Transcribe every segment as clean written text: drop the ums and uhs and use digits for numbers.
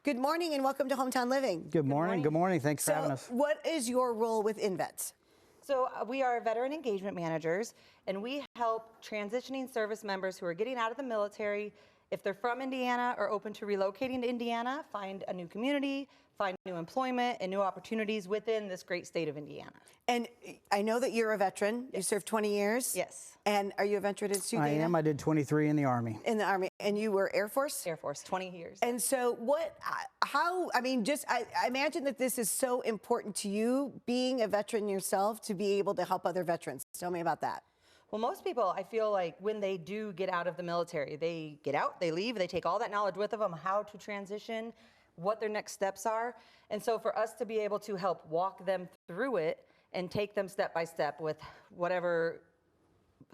Good morning and welcome to Hometown Living. Good morning. Good morning. Thanks for having us. What is your role with INVETS? So we are veteran engagement managers, and we help transitioning service members who are getting out of the military, if they're from Indiana or open to relocating to Indiana, find a new community, find new employment and new opportunities within this great state of Indiana. And I know that you're a veteran. Yes. You served 20 years. Yes. And are you a veteran too, Dana? I am. I did 23 in the Army. In the Army. And you were Air Force? Air Force, 20 years. And so I imagine that this is so important to you, being a veteran yourself, to be able to help other veterans. Tell me about that. Well, most people, I feel like when they do get out of the military, they get out, they leave, they take all that knowledge with them, how to transition, what their next steps are. And so for us to be able to help walk them through it and take them step by step with whatever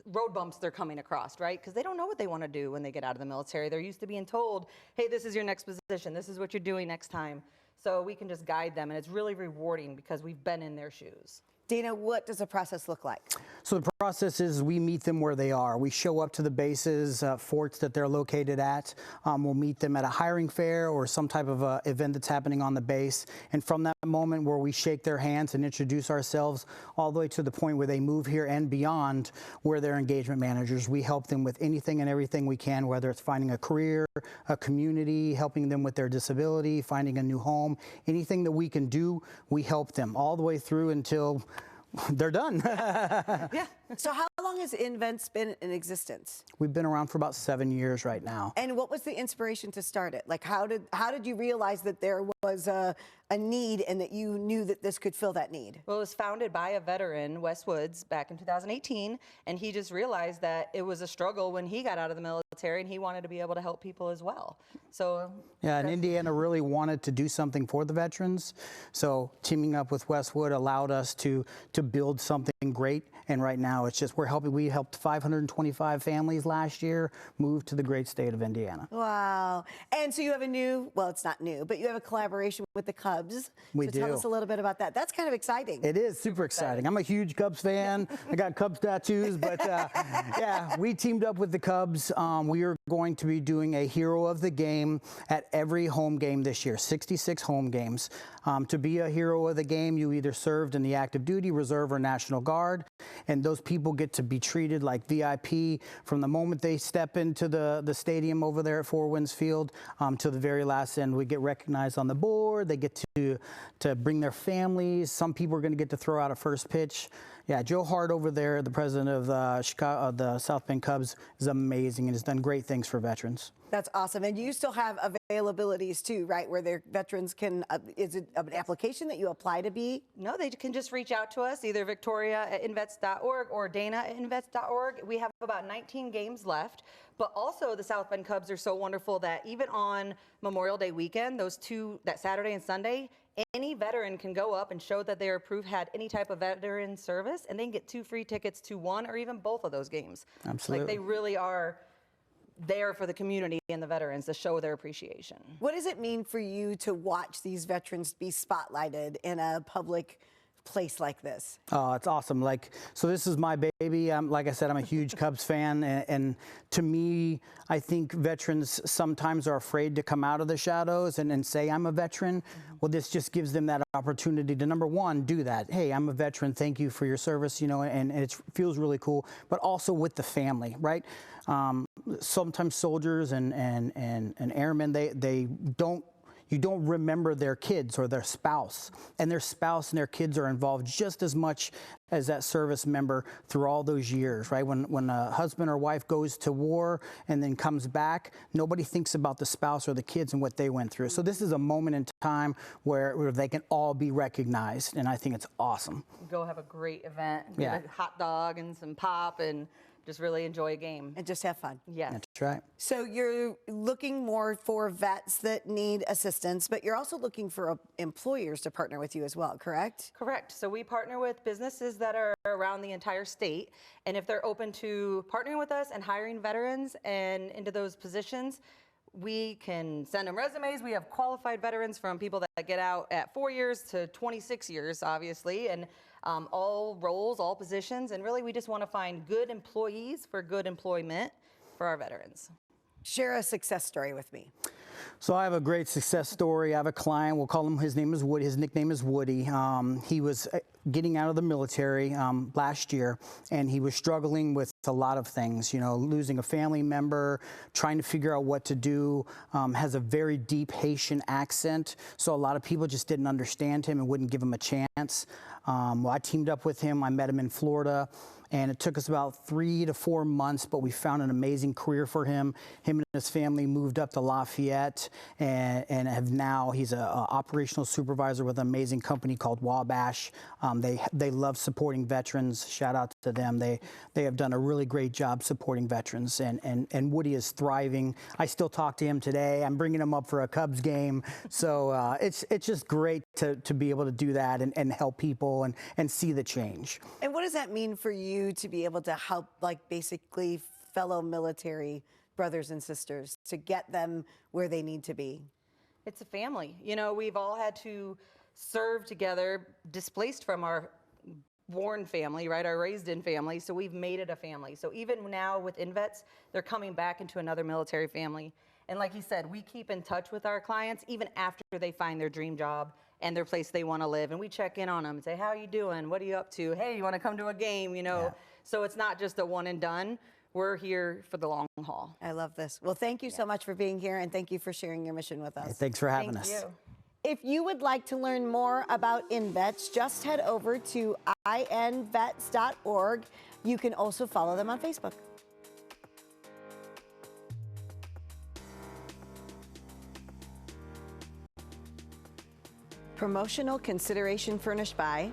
road bumps they're coming across, right? Because they don't know what they want to do when they get out of the military. They're used to being told, hey, this is your next position. This is what you're doing next time. So we can just guide them, and it's really rewarding because we've been in their shoes. Dana, what does the process look like? So the process is we meet them where they are. We show up to the bases, forts that they're located at. We'll meet them at a hiring fair or some type of event that's happening on the base. And from that moment where we shake their hands and introduce ourselves all the way to the point where they move here and beyond, where they're engagement managers, we help them with anything and everything we can, whether it's finding a career, a community, helping them with their disability, finding a new home, anything that we can do, we help them all the way through until they're done. Yeah. So how long has INVETS been in existence? We've been around for about 7 years right now. And what was the inspiration to start it? Like, how did you realize that there was a need and that you knew that this could fill that need? Well, it was founded by a veteran, Wes Woods, back in 2018, and he just realized that it was a struggle when he got out of the military, and he wanted to be able to help people as well. So yeah, and Indiana really wanted to do something for the veterans. So teaming up with Westwood allowed us to build something great. And right now it's just we helped 525 families last year move to the great state of Indiana. Wow. And so you have it's not new, but you have a collaboration with the Cubs. We so do. Tell us a little bit about that. That's kind of exciting. It is super exciting. I'm a huge Cubs fan. I got Cubs tattoos, but yeah, we teamed up with the Cubs. We are going to be doing a hero of the game at every home game this year, 66 home games. To be a hero of the game, you either served in the active duty, reserve, or National Guard. And those people get to be treated like VIP from the moment they step into the stadium over there at Four Winds Field to the very last end. We get recognized on the board. They get to bring their families. Some people are going to get to throw out a first pitch. Yeah, Joe Hart over there, the president of the South Bend Cubs, is amazing and has done great things for veterans. That's awesome. And you still have availabilities too, right? Where their veterans can, is it an application that you apply to be? no, they can just reach out to us, either Victoria at INVETS.org or Dana at INVETS.org. We have about 19 games left, but also the South Bend Cubs are so wonderful that even on Memorial Day weekend, that Saturday and Sunday, any veteran can go up and show that they're approved, had any type of veteran service, and they can get 2 free tickets to one or even both of those games. Absolutely. Like, they really are there for the community and the veterans to show their appreciation. What does it mean for you to watch these veterans be spotlighted in a public place like this? Oh, it's awesome. So this is my baby. Like I said, I'm a huge Cubs fan. And to me, I think veterans sometimes are afraid to come out of the shadows and say, I'm a veteran. Mm-hmm. Well, this just gives them that opportunity to, number one, do that. Hey, I'm a veteran. Thank you for your service, and it feels really cool. But also with the family, right? Sometimes soldiers and airmen, you don't remember their kids or their spouse, and their kids are involved just as much as that service member through all those years, right? When a husband or wife goes to war and then comes back, nobody thinks about the spouse or the kids and what they went through. So this is a moment in time where they can all be recognized, and I think it's awesome. Go have a great event, Yeah. get a hot dog and some pop, and just really enjoy a game. And just have fun. Yes. That's right. So you're looking more for vets that need assistance, but you're also looking for employers to partner with you as well, correct? Correct. So we partner with businesses that are around the entire state, and if they're open to partnering with us and hiring veterans and into those positions, we can send them resumes. We have qualified veterans from people that get out at 4 years to 26 years, obviously, and all roles, all positions, and really we just want to find good employees for good employment for our veterans. Share a success story with me. So I have a great success story. I have a client, we'll call him, his name is Woody, his nickname is Woody. He was getting out of the military last year, and he was struggling with a lot of things, you know, losing a family member, trying to figure out what to do, has a very deep Haitian accent, so a lot of people just didn't understand him and wouldn't give him a chance. Well, I teamed up with him, I met him in Florida, and it took us about 3 to 4 months, but we found an amazing career for him. Him and his family moved up to Lafayette, and have now, he's an operational supervisor with an amazing company called Wabash. They love supporting veterans. Shout out to them. They have done a really great job supporting veterans, and Woody is thriving. I still talk to him today. I'm bringing him up for a Cubs game. So it's just great to be able to do that and help people and see the change. And what does that mean for you to be able to help, like, basically fellow military brothers and sisters to get them where they need to be? It's a family. You know, we've all had to serve together, displaced from our born family, right, our raised-in family, so we've made it a family. So even now with INVETS, they're coming back into another military family. And like you said, we keep in touch with our clients even after they find their dream job and their place they want to live. And we check in on them and say, how are you doing? What are you up to? Hey, you want to come to a game? You know, Yeah. So it's not just a one and done. We're here for the long haul. I love this. Well, thank you so much for being here, and thank you for sharing your mission with us. Thanks for having Thank us. you. If you would like to learn more about INVETS, just head over to invets.org. You can also follow them on Facebook. Promotional consideration furnished by